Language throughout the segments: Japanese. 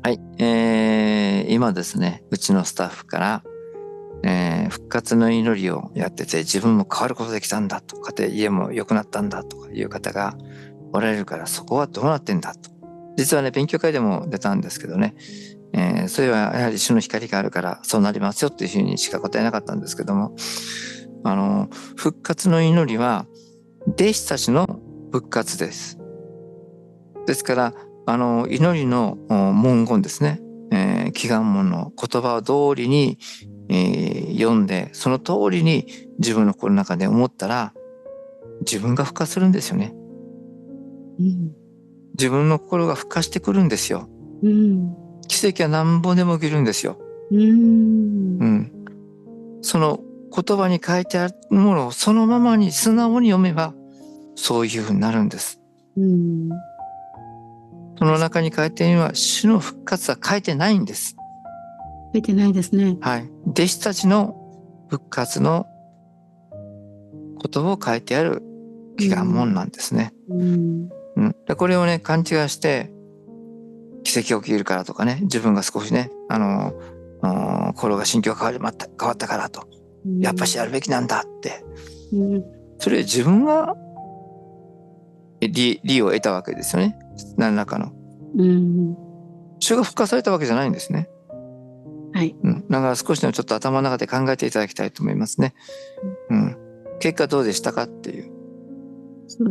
はい、今ですね、うちのスタッフから、復活の祈りをやってて、自分も変わることできたんだとかで、家も良くなったんだとかいう方がおられるから、そこはどうなってんだと。実はね、勉強会でも出たんですけどね、それはやはり主の光があるからそうなりますよっていうふうにしか答えなかったんですけども、復活の祈りは弟子たちの復活です。ですから、祈りの文言ですね、祈願文の言葉を通りに、読んで、その通りに自分の心の中で思ったら、自分が復活するんですよね。自分の心が復活してくるんですよ。奇跡は何本でも起きるんですよ。その言葉に書いてあるものをそのままに素直に読めば、そういうふうになるんです。その中に書いているのは、主の復活は書いてないんです。書いてないですね。はい。弟子たちの復活のことを書いてある祈願文なんですね。でこれをね、勘違いして、奇跡が起きるからとかね、自分が少しね、心が心境が変わったからと、やっぱしやるべきなんだって、それ自分が利を得たわけですよね。何らかの。主が復活されたわけじゃないんですね。はい。だから少しでもちょっと頭の中で考えていただきたいと思いますね。結果どうでしたかっていう。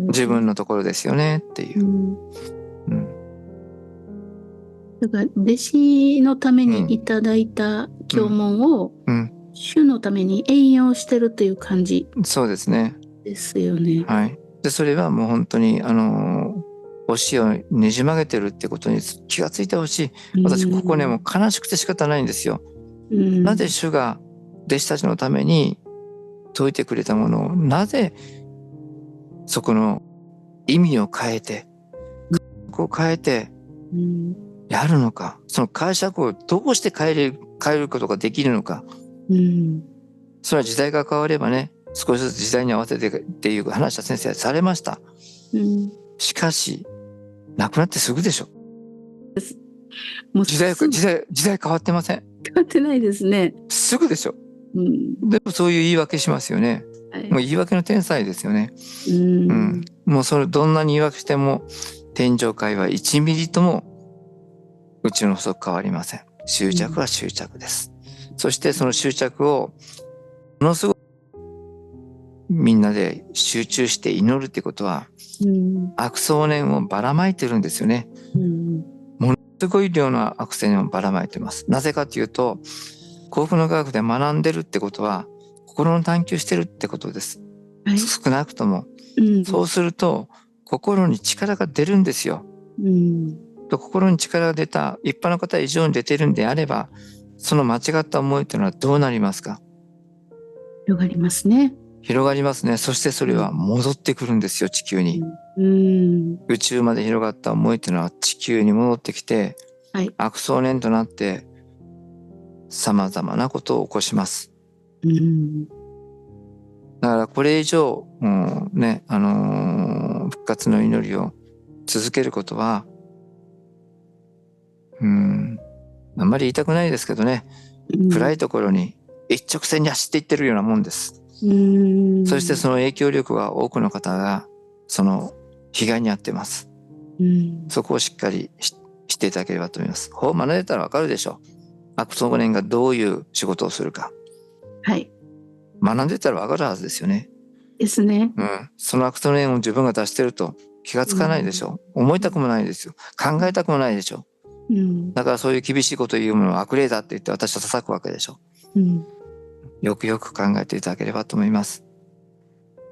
自分のところですよねっていう。だから弟子のためにいただいた経文を、主のために援用してるという感じ。そうですね。ですよね。はい。でそれはもう本当に教えをねじ曲げてるってことに気がついてほしい。私ここねもう悲しくて仕方ないんですよ。なぜ主が弟子たちのために説いてくれたものをなぜそこの意味を変えて解釈を変えてやるのか、その解釈をどうして変えることができるのか。それは時代が変わればね、少しずつ時代に合わせてっていう話は先生はされました。しかし亡くなってすぐでしょ。時代変わってません。変わってないですね。すぐでしょ。でもそういう言い訳しますよね。もう言い訳の天才ですよね。もうそれどんなに言い訳しても天上界は1ミリとも宇宙の法則変わりません。執着は執着です。そしてその執着をものすごくみんなで集中して祈るってことは、悪想念をばらまいてるんですよね。ものすごい量の悪想念をばらまいてます。なぜかというと、幸福の科学で学んでるってことは心の探求してるってことです。少なくとも、そうすると心に力が出るんですよ。心に力が出た一般の方以上に出てるんであれば、その間違った思いというのはどうなりますか？広がりますね。広がりますね。そしてそれは戻ってくるんですよ、地球に。宇宙まで広がった思いというのは地球に戻ってきて、悪想念となってさまざまなことを起こします。だからこれ以上、ね、復活の祈りを続けることは、あんまり言いたくないですけどね、暗いところに一直線に走っていってるようなもんです。そしてその影響力は多くの方がその被害に遭ってます。そこをしっかりしていただければと思います。法を学んでたらわかるでしょう。悪想念がどういう仕事をするか。はい。学んでたらわかるはずですよね。ですね。その悪想念を自分が出してると気がつかないでしょう。思いたくもないですよ。考えたくもないでしょう。だからそういう厳しいことを言うものは悪霊だって言って私は叩くわけでしょう。よくよく考えていただければと思います。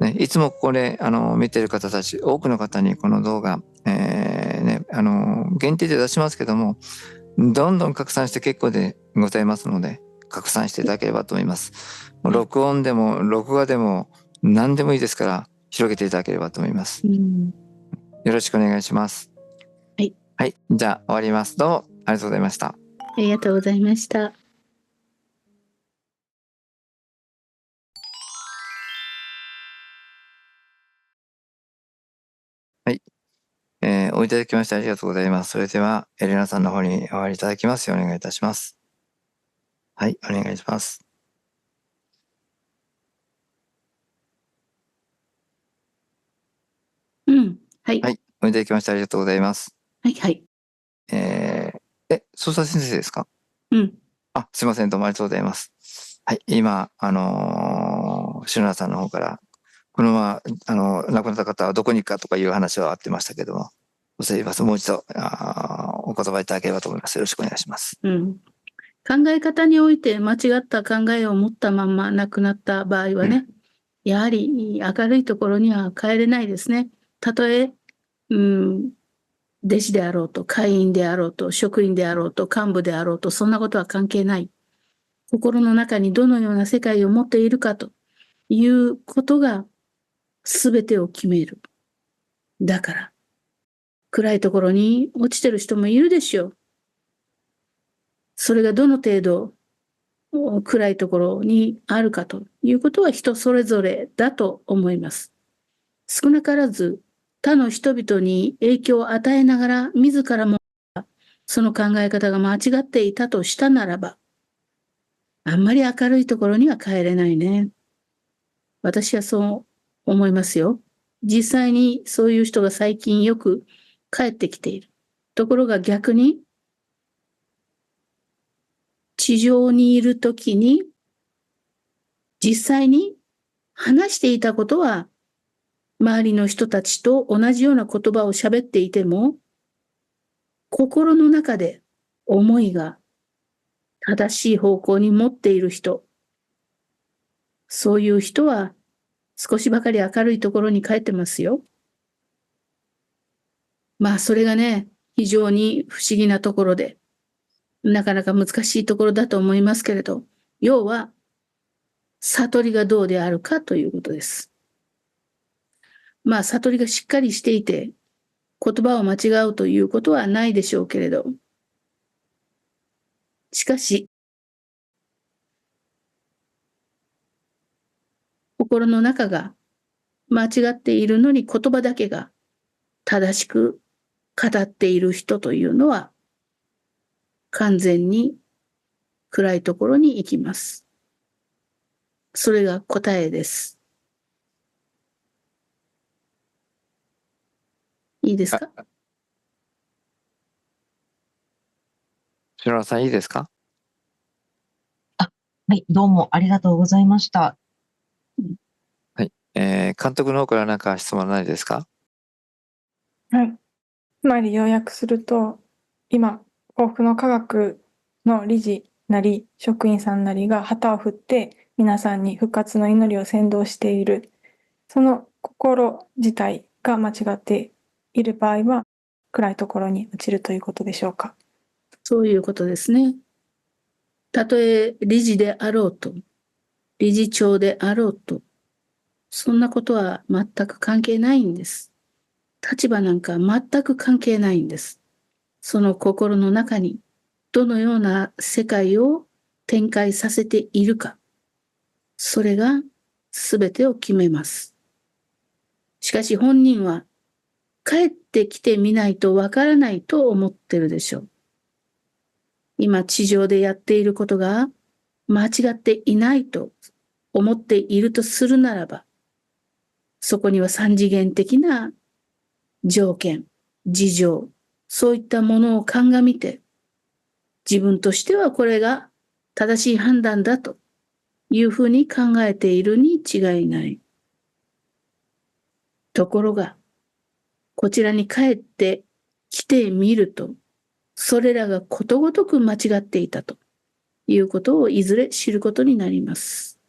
ね、いつもここで見ている方たち、多くの方にこの動画、限定で出しますけども、どんどん拡散して結構でございますので、拡散していただければと思います。録音でも録画でも何でもいいですから広げていただければと思います。よろしくお願いします。はい。はい、じゃあ終わります。どうもありがとうございました。ありがとうございました。はい。おいただきましてありがとうございます。それでは、エレナさんの方にお入りいただきますようお願いいたします。はい、お願いします。はい。はい、おいただきましてありがとうございます。はいはい。捜査先生ですか？すいません、どうもありがとうございます。はい、今、篠原さんの方から、このまま、亡くなった方はどこに行くかとかいう話はあってましたけども、恐れます。もう一度、お言葉いただければと思います。よろしくお願いします。考え方において間違った考えを持ったまま亡くなった場合はね、やはり明るいところには帰れないですね。たとえ、弟子であろうと、会員であろうと、職員であろうと、幹部であろうと、そんなことは関係ない。心の中にどのような世界を持っているかということが全てを決める。だから、暗いところに落ちてる人もいるでしょう。それがどの程度暗いところにあるかということは人それぞれだと思います。少なからず他の人々に影響を与えながら自らもその考え方が間違っていたとしたならば、あんまり明るいところには帰れないね。私はそう思いますよ。実際にそういう人が最近よく帰ってきている。ところが逆に地上にいるときに実際に話していたことは周りの人たちと同じような言葉を喋っていても、心の中で思いが正しい方向に持っている人、そういう人は少しばかり明るいところに帰ってますよ。まあそれがね、非常に不思議なところで、なかなか難しいところだと思いますけれど、要は悟りがどうであるかということです。まあ悟りがしっかりしていて、言葉を間違うということはないでしょうけれど、しかし、心の中が間違っているのに言葉だけが正しく語っている人というのは、完全に暗いところに行きます。それが答えです。いいですか？篠原さん、いいですか？はい、どうもありがとうございました。はい、監督の方から何か質問ないですか？はい。つまり要約すると、今、幸福の科学の理事なり、職員さんなりが旗を振って、皆さんに復活の祈りを先導している。その心自体が間違っている場合は、暗いところに落ちるということでしょうか。そういうことですね。たとえ理事であろうと、理事長であろうと、そんなことは全く関係ないんです。立場なんか全く関係ないんです。その心の中にどのような世界を展開させているか、それが全てを決めます。しかし本人は帰ってきてみないとわからないと思ってるでしょう。今地上でやっていることが間違っていないと思っているとするならば、そこには三次元的な条件、事情、そういったものを鑑みて、自分としてはこれが正しい判断だというふうに考えているに違いない。ところが、こちらに帰ってきてみると、それらがことごとく間違っていたということをいずれ知ることになります。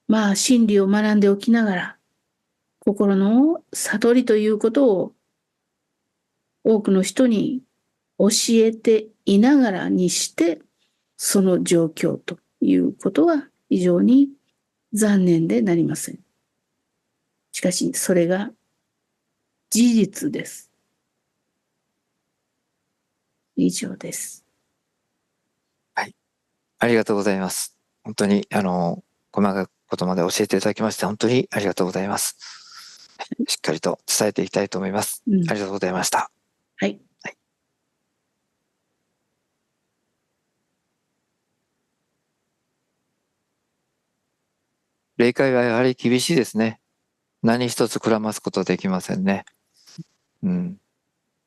まあ、真理を学んでおきながら、心の悟りということを多くの人に教えていながらにして、その状況ということは非常に残念でなりません。しかし、それが事実です。以上です。はい。ありがとうございます。本当に、細かいことまで教えていただきまして、本当にありがとうございます。しっかりと伝えていきたいと思います。ありがとうございました。はい。霊界はやはり厳しいですね。何一つくらますことできませんね。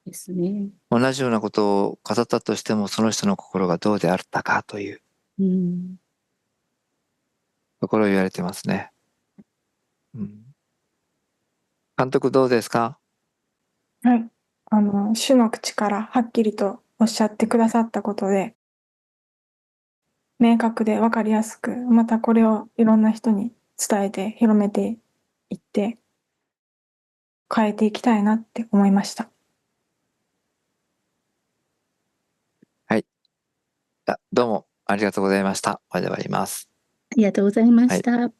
ですね。同じようなことを語ったとしても、その人の心がどうであったかというところを言われてますね。監督どうですか？はい。主の口からはっきりとおっしゃってくださったことで、明確で分かりやすく、またこれをいろんな人に伝えて広めていって、変えていきたいなって思いました。はい。どうもありがとうございました。これで終わります。ありがとうございました。はい。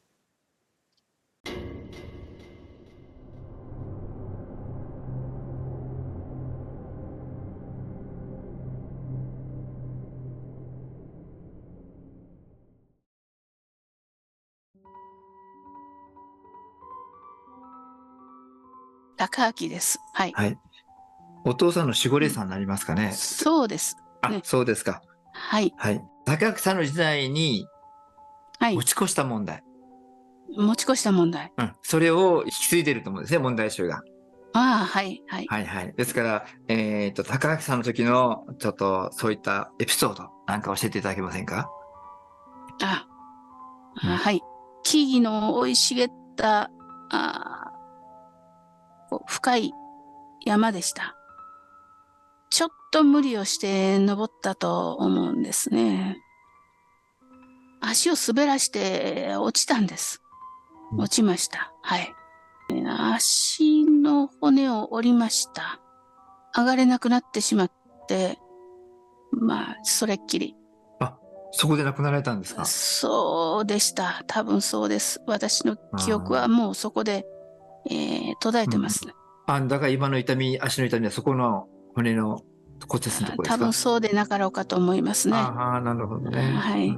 高明です。はい。はい。お父さんの守護霊さんになりますかね。そうです。あ、そうですか。はい。はい。高明さんの時代に持ち越した問題。持ち越した問題。それを引き継いでると思うんですね、問題集が。はい、はい。はいはい。ですから、高明さんの時のちょっとそういったエピソードなんか教えていただけませんか？はい。木々の生い茂った深い山でした。ちょっと無理をして登ったと思うんですね。足を滑らして落ちたんです。落ちました。はい。足の骨を折りました。上がれなくなってしまって、それっきり。そこで亡くなられたんですか？そうでした。多分そうです。私の記憶はもうそこで、途絶えてますね。だから今の痛み、足の痛みはそこの骨の骨折のところですか？多分そうでなかろうかと思いますね。なるほどね。はい。